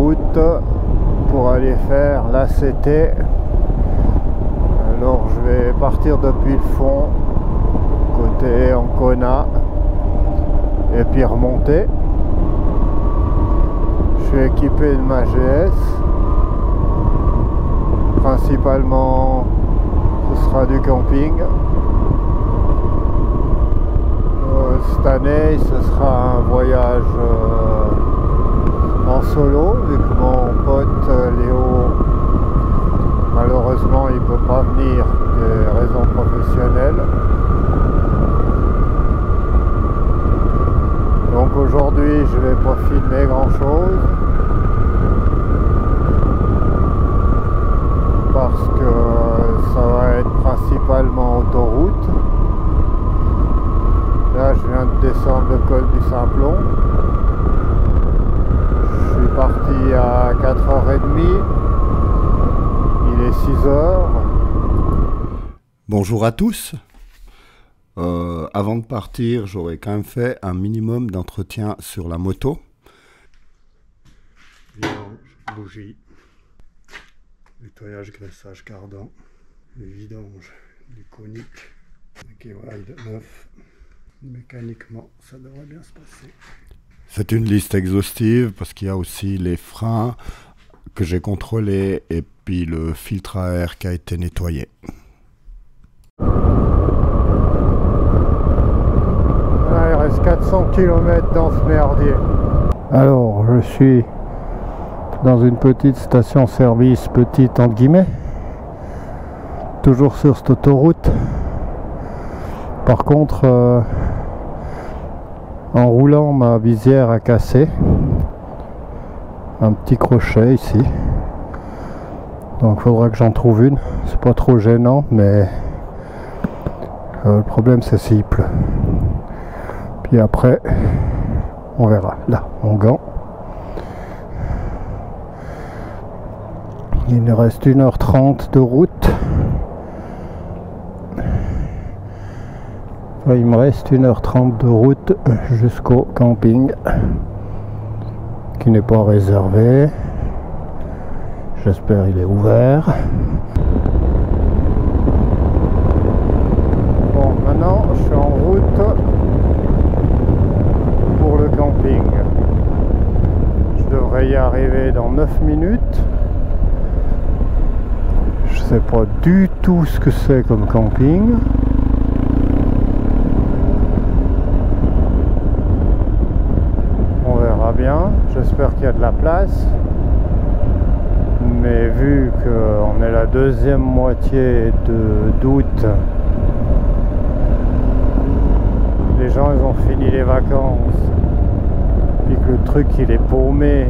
route pour aller faire l'ACT. Alors je vais partir depuis le fond, côté Ancona, et puis remonter. Je suis équipé de ma GS. Principalement, ce sera du camping. Cette année, ce sera un voyage en solo, vu que mon pote Léo, malheureusement, il ne peut pas venir des raisons professionnelles. Donc aujourd'hui, je ne vais pas filmer grand-chose, parce que ça va être principalement autoroute. Là, je viens de descendre le col du Simplon. Je suis parti à 4h30. Il est 6h. Bonjour à tous. Avant de partir, j'aurais quand même fait un minimum d'entretien sur la moto. Vidange, bougie, nettoyage, graissage cardan, le vidange du conique, Key-Ride neuf. Mécaniquement, ça devrait bien se passer. C'est une liste exhaustive parce qu'il y a aussi les freins que j'ai contrôlés et puis le filtre à air qui a été nettoyé. Là, il reste 400 km dans ce merdier. Alors, je suis dans une petite station-service, petite entre guillemets, toujours sur cette autoroute. Par contre, en roulant, ma visière a cassé. Un petit crochet ici. Donc il faudra que j'en trouve une. C'est pas trop gênant, mais le problème c'est s'il pleut. Puis après, on verra. Là, mon gant. Il nous reste 1h30 de route. Il me reste 1h30 de route jusqu'au camping qui n'est pas réservé. J'espère qu'il est ouvert. Bon, maintenant je suis en route pour le camping. Je devrais y arriver dans 9 minutes. Je sais pas du tout ce que c'est comme camping. Bien, j'espère qu'il y a de la place, mais vu qu'on est la deuxième moitié d'août, les gens ils ont fini les vacances, puis que le truc il est paumé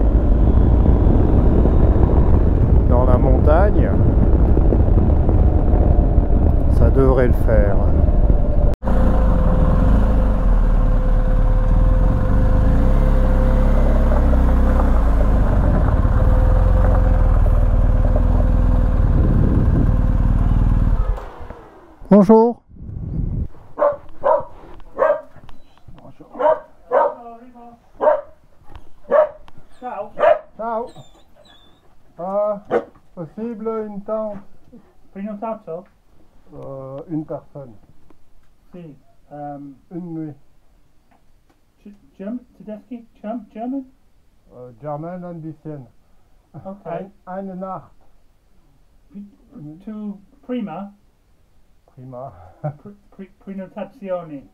dans la montagne, ça devrait le faire. Bonjour. Bonjour. Ciao. Ciao. Possible une tente. Prenotato? Une personne. Si. Une nuit. German? Tedeschi? German? German ein bisschen. Okay. Eine Nacht. To prima? Prima. Prenotazione.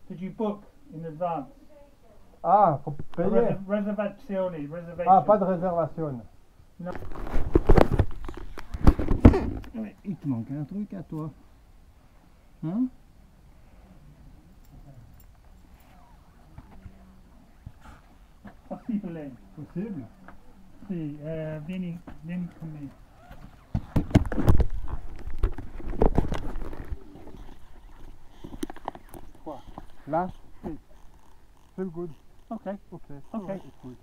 Did you book in advance? Ah, faut payer. Reservazione. Reservation. Ah, pas de réservation. Non. Ouais, il te manque un truc à toi. Hein? Possible. Possible? Si, vieni con me. Quoi? Là? Oui. Feel good. Okay. Okay. Okay. It's good.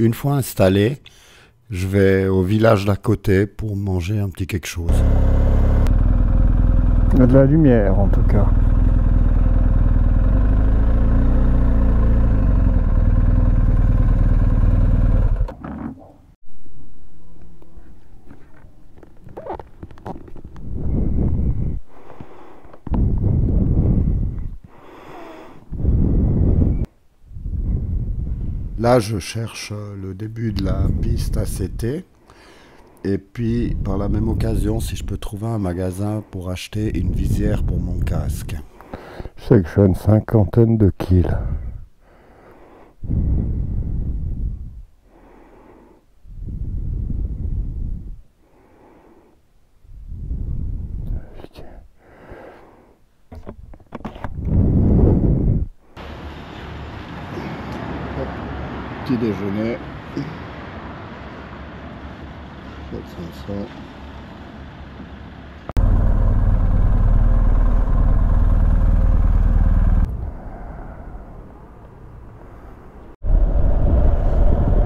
Une fois installé, je vais au village d'à côté pour manger un petit quelque chose. Il y a de la lumière en tout cas. Là, je cherche le début de la piste ACT. Et puis, par la même occasion, si je peux trouver un magasin pour acheter une visière pour mon casque. Je sais que je suis à une 50aine de kills. Petit déjeuner. 500.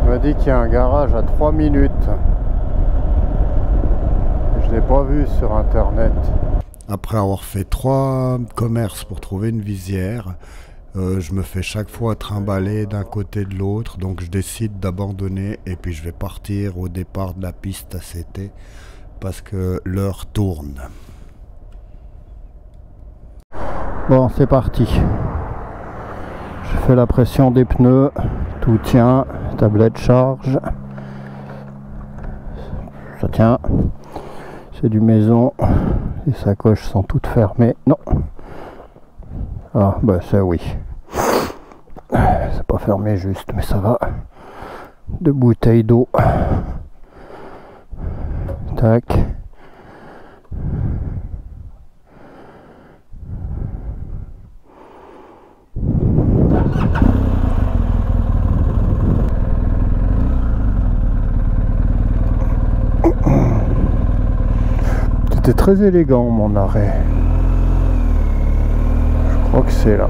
On m'a dit qu'il y a un garage à 3 minutes. Je l'ai pas vu sur internet. Après avoir fait 3 commerces pour trouver une visière, je me fais chaque fois trimballer d'un côté de l'autre, donc je décide d'abandonner et puis je vais partir au départ de la piste ACT parce que l'heure tourne. Bon, c'est parti. Je fais la pression des pneus, tout tient, tablette charge. Ça tient. C'est du maison. Les sacoches sont toutes fermées. Non. Ah, bah ça oui. C'est pas fermé juste, mais ça va. 2 bouteilles d'eau. Tac. C'était très élégant mon arrêt. Je crois que c'est là.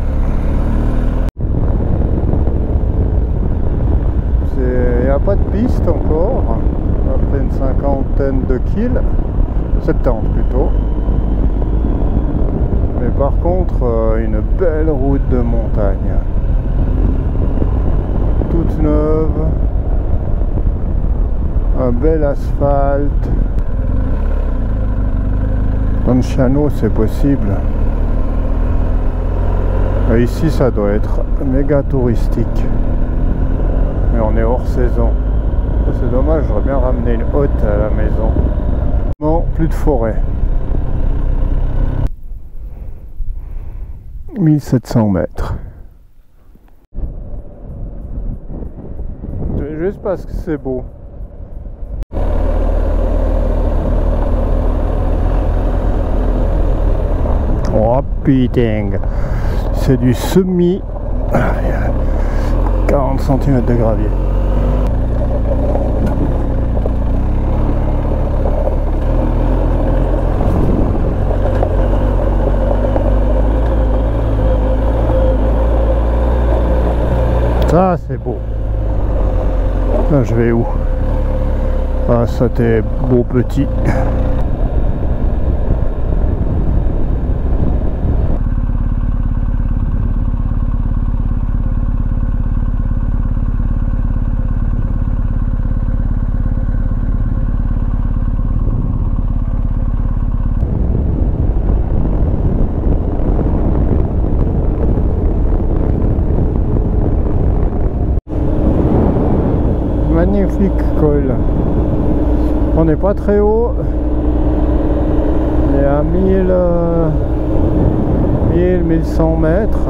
Il n'y a pas de piste encore. Après une 50aine de kills. 70 plutôt. Mais par contre, une belle route de montagne. Toute neuve. Un bel asphalte. Lanciano, c'est possible. Et ici, ça doit être méga touristique. Mais on est hors saison. C'est dommage, j'aurais bien ramené une hotte à la maison. Non, plus de forêt. 1700 mètres. Juste parce que c'est beau. Oh putain, c'est du semi 40 cm de gravier. Ça c'est beau. Là je vais où? Ah ça t'es beau petit. Magnifique col. On n'est pas très haut. On est à 1100 mètres.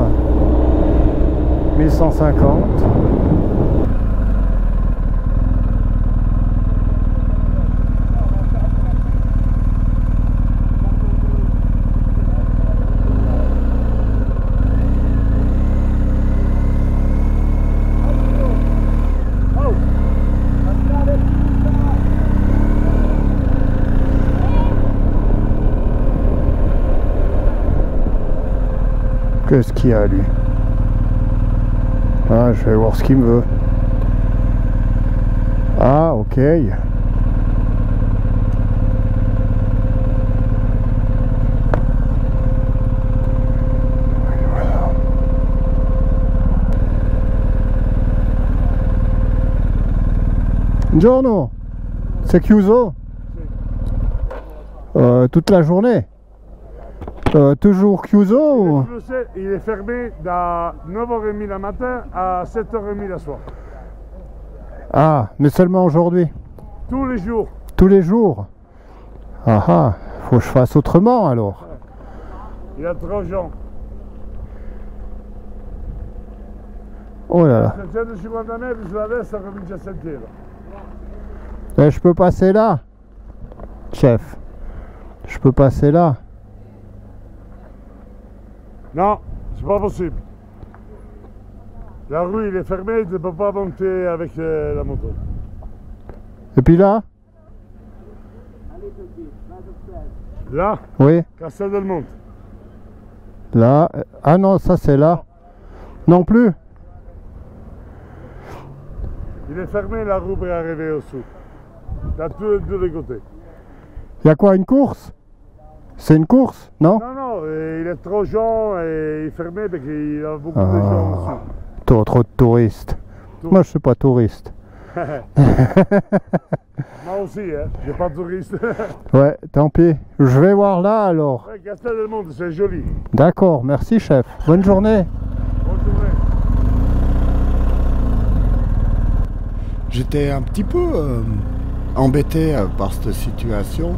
1150. Qu'est-ce qu'il y a lui? Ah, je vais voir ce qu'il me veut. Ah, ok. Buongiorno. C'est chiuso? Toute la journée? Toujours chiuso ou... Je le sais, il est fermé de 9h30 le matin à 7h30 le soir. Ah, mais seulement aujourd'hui? Tous les jours. Tous les jours? Ah ah, faut que je fasse autrement alors. Il y a 3 gens. Oh là là. Se 150 metri sulla destra comincia il sentiero. Je peux passer là, chef? Je peux passer là? Non, c'est pas possible. La rue il est fermée, tu ne peux pas monter avec la moto. Et puis là? Là, Oui, Castel del Monte. là. Ah non, ça c'est là. Non plus? Il est fermé la rue pour arriver au sud. T'as tous les côtés. Il y a quoi, une course? C'est une course, non? Non, non, il est trop gens et il est fermé parce qu'il y a beaucoup de gens au sud. Trop de touristes. Moi je suis pas touriste. Moi aussi, hein, j'ai pas de touriste. Ouais, tant pis. Je vais voir là alors. Ouais, Castel del Monte, c'est joli. D'accord, merci chef. Bonne journée. Bonne journée. J'étais un petit peu embêté par cette situation.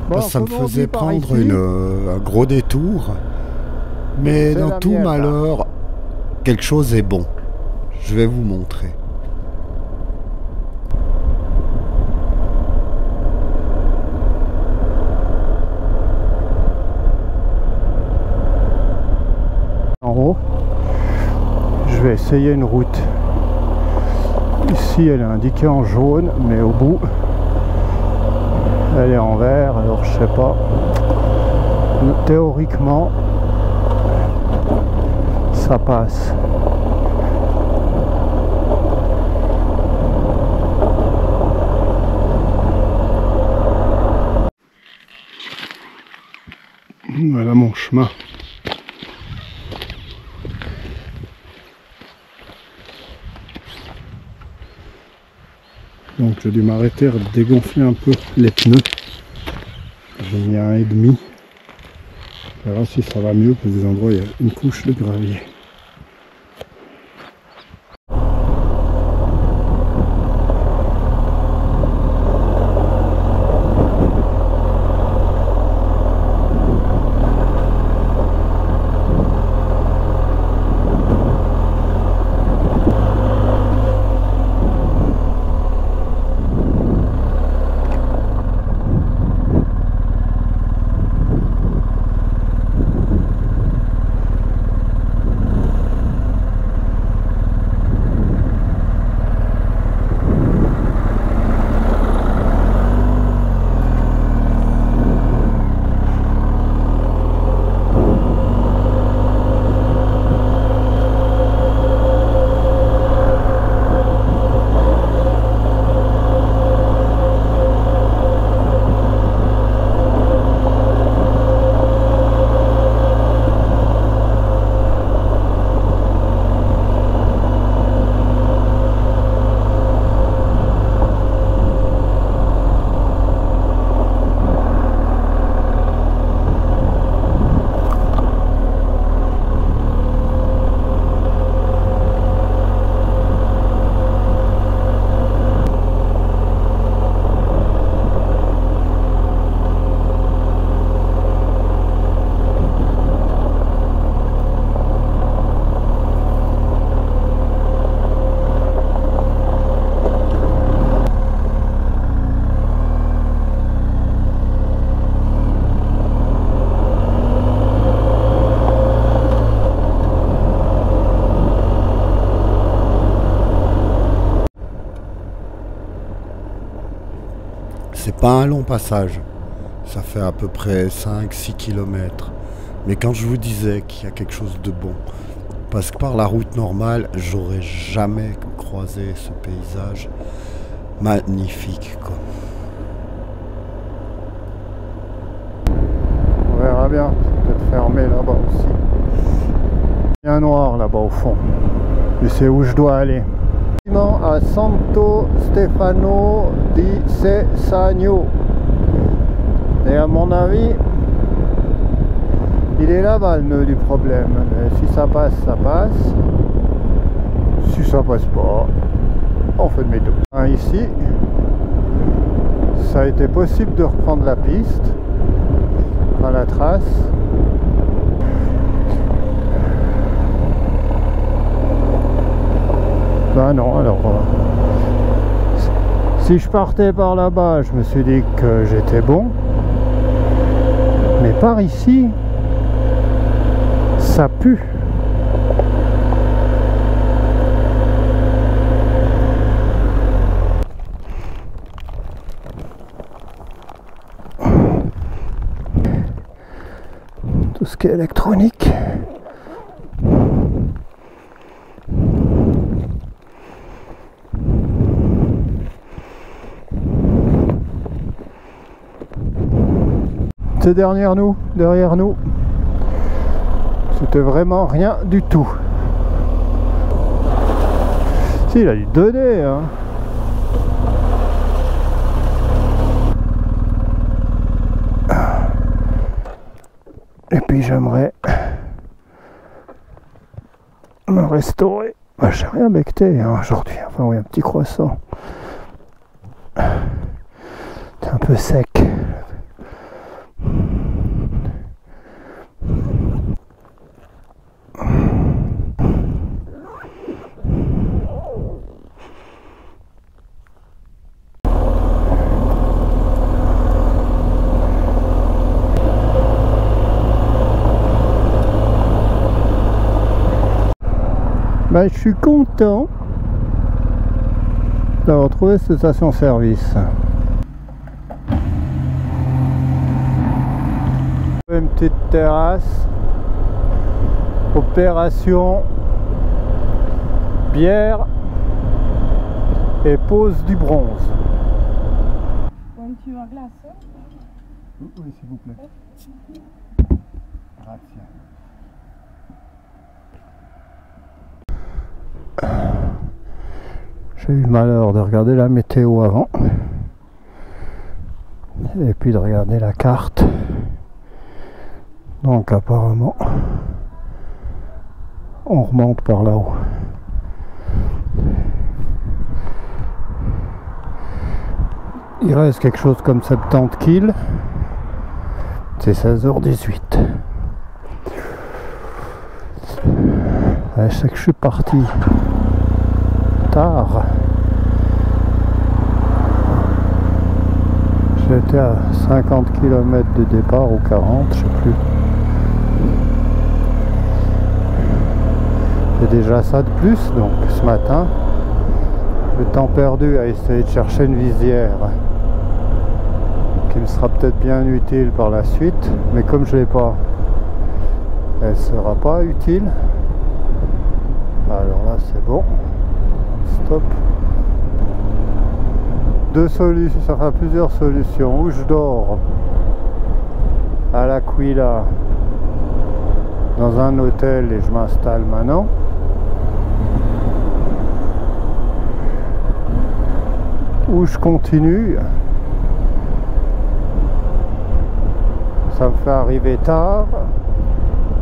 Parce que ça me faisait prendre un gros détour. Mais C'est dans la tout mienne, malheur, quelque chose est bon. Je vais vous montrer. En haut, je vais essayer une route. Ici elle est indiquée en jaune, mais au bout elle est en vert, alors je sais pas. Théoriquement ça passe. Voilà mon chemin. Donc j'ai dû m'arrêter, dégonfler un peu les pneus. J'ai mis 1,5. On verra si ça va mieux, parce que des endroits il y a une couche de gravier. C'est pas un long passage, ça fait à peu près 5-6 km. Mais quand je vous disais qu'il y a quelque chose de bon, parce que par la route normale, j'aurais jamais croisé ce paysage magnifique, quoi. On verra bien, c'est peut-être fermé là-bas aussi. Il y a un noir là-bas au fond. Et c'est où je dois aller. À Santo Stefano di Cesagno. Et à mon avis, il est là-bas le nœud du problème. Mais si ça passe, ça passe. Si ça passe pas, on fait demi-tour. Ici, ça a été possible de reprendre la piste, enfin la trace. Ben non, alors si je partais par là-bas, je me suis dit que j'étais bon, mais par ici, ça pue. Tout ce qui est électronique. C'est derrière nous, c'était vraiment rien du tout. Si, il a dû donner, hein. Et puis j'aimerais me restaurer. Bah, j'ai rien becté hein, aujourd'hui. Enfin oui, un petit croissant. C'est un peu sec. Ben, je suis content d'avoir trouvé cette station-service. Une petite terrasse, opération, bière et pose du bronze. Tu as glace? Oui, s'il vous plaît. Grazie. J'ai eu le malheur de regarder la météo avant et puis de regarder la carte. Donc apparemment on remonte par là-haut. Il reste quelque chose comme 70 kills. C'est 16h18. Je sais que je suis parti tard. J'étais à 50 km de départ ou 40, je sais plus. C'est déjà ça de plus, donc ce matin, le temps perdu à essayer de chercher une visière qui me sera peut-être bien utile par la suite, mais comme je l'ai pas, elle sera pas utile. Alors là c'est bon, stop. Deux solutions, ça fera plusieurs solutions. Ou je dors à l'Aquila dans un hôtel et je m'installe maintenant, ou je continue. Ça me fait arriver tard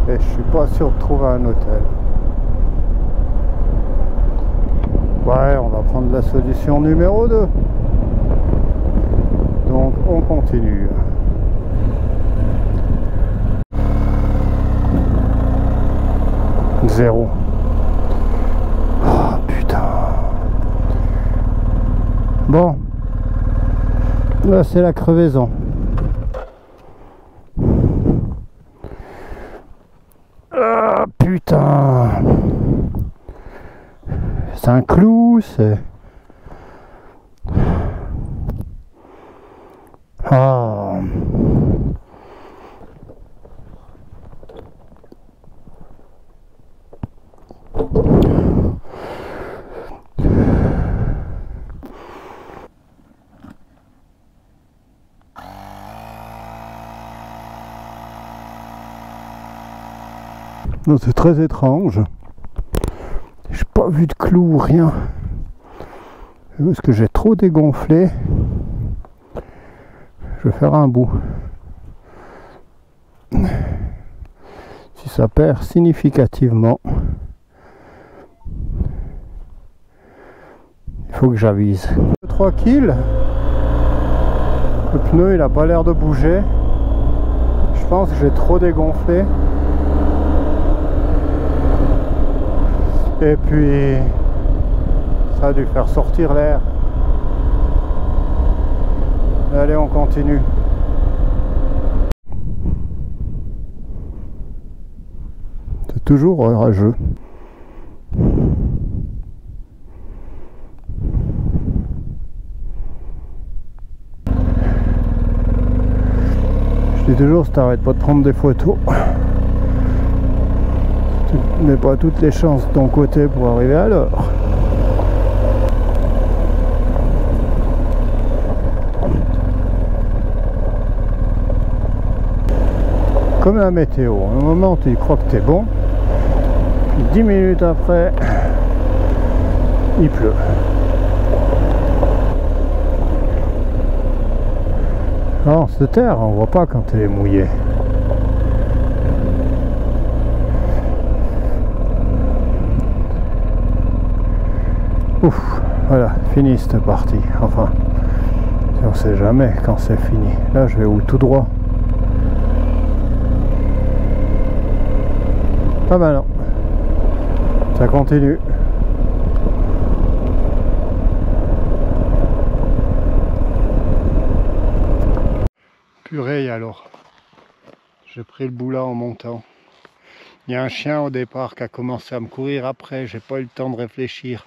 et je suis pas sûr de trouver un hôtel. Ouais, on va prendre la solution numéro 2. Donc on continue. Zéro. Oh putain. Bon. Là c'est la crevaison. Ah putain. C'est un clou, c'est... Ah. Non, c'est très étrange. J'ai pas vu de clou, rien. Parce que j'ai trop dégonflé. Je vais faire un bout. Si ça perd significativement, il faut que j'avise. 3 kills. Le pneu il a pas l'air de bouger. Je pense que j'ai trop dégonflé. Et puis ça a dû faire sortir l'air. Allez, on continue. C'est toujours orageux. Je dis toujours, si t'arrêtes pas de prendre des photos, tu mets pas toutes les chances de ton côté pour arriver à l'heure. Comme la météo, à un moment tu crois que t'es bon, puis 10 minutes après, il pleut. Non, cette terre, on voit pas quand elle est mouillée. Ouf, voilà, fini cette partie. Enfin, on sait jamais quand c'est fini. Là, je vais où? Tout droit. Ah ben non, ça continue. Purée alors, j'ai pris le bout là en montant. Il y a un chien au départ qui a commencé à me courir après, j'ai pas eu le temps de réfléchir.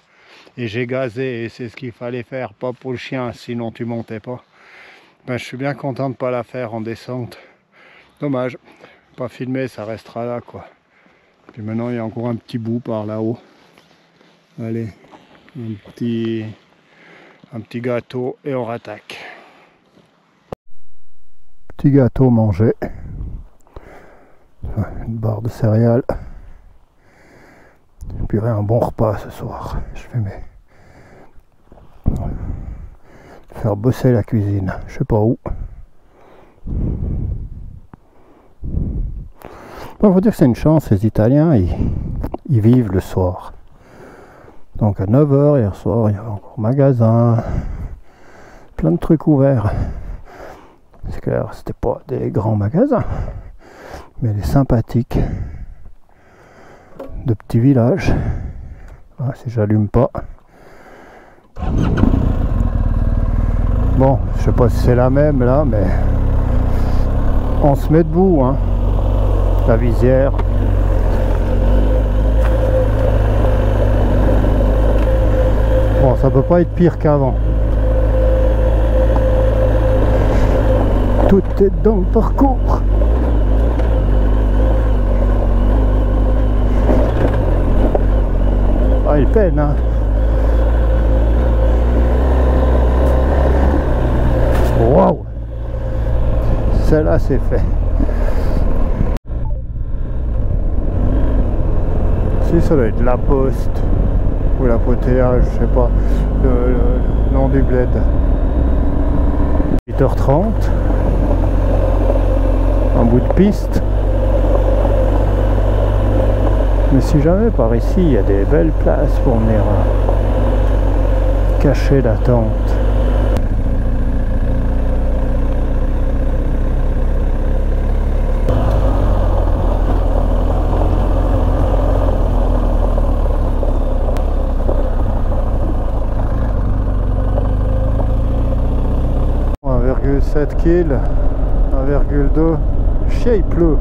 Et j'ai gazé et c'est ce qu'il fallait faire, pas pour le chien, sinon tu montais pas. Ben, je suis bien content de pas la faire en descente. Dommage, pas filmé, ça restera là quoi. Puis maintenant il y a encore un petit bout par là-haut. Allez, un petit gâteau et on rattaque. Petit gâteau mangé. Une barre de céréales. Et puis un bon repas ce soir. Je vais faire bosser la cuisine. Je sais pas où. Bon, faut dire que c'est une chance, les Italiens, ils vivent le soir. Donc à 9 h hier soir, il y avait encore magasin, plein de trucs ouverts. C'est clair, c'était pas des grands magasins, mais des sympathiques de petits villages. Ah, si j'allume pas. Bon, je sais pas si c'est la même là, mais on se met debout, hein. La visière. Bon, ça peut pas être pire qu'avant. Tout est dans le parcours. Ah, il peine, hein. Waouh! Celle-là, c'est fait. Si, ça doit être la poste ou l'apothéage, je sais pas le nom du bled. 8h30, un bout de piste. Mais si jamais par ici il y a des belles places pour venir cacher la tente. « 7 kills, 1,2. Chien, il pleut.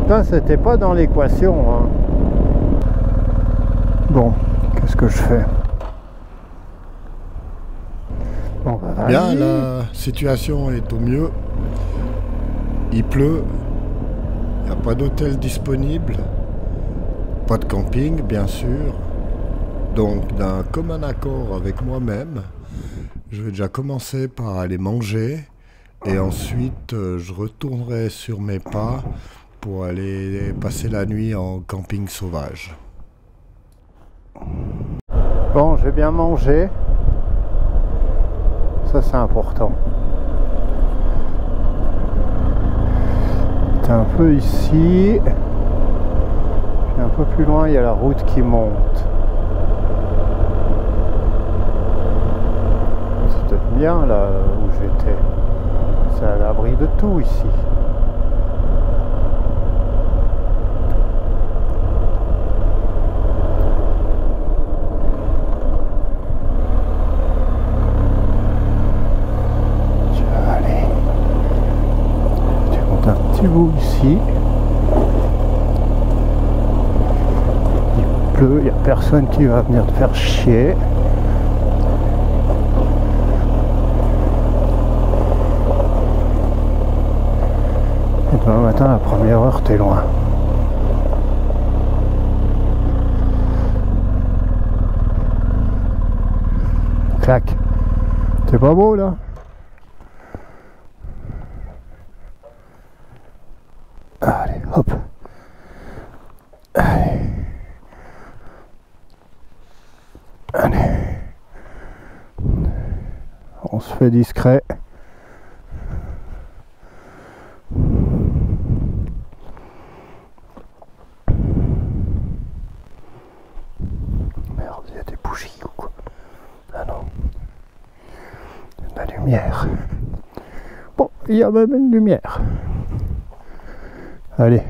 Ça, c'était pas dans l'équation. Hein. Bon, qu'est-ce que je fais? Bon, bah, bien, la situation est au mieux. Il pleut. Il n'y a pas d'hôtel disponible. Pas de camping, bien sûr. Donc, d'un commun accord avec moi-même, je vais déjà commencer par aller manger et ensuite je retournerai sur mes pas pour aller passer la nuit en camping sauvage. Bon, j'ai bien mangé. Ça, c'est important. C'est un peu ici. Puis un peu plus loin, il y a la route qui monte. C'est peut-être bien là où j'étais. C'est à l'abri de tout ici. Bout ici, il pleut, il n'y a personne qui va venir te faire chier. Et demain matin à la première heure t'es loin. Clac. C'est pas beau là? Allez, hop. Allez. Allez. On se fait discret. Merde, il y a des bougies ou quoi? Ah non. Il y a de la lumière. Bon, il y a même une lumière. Allez.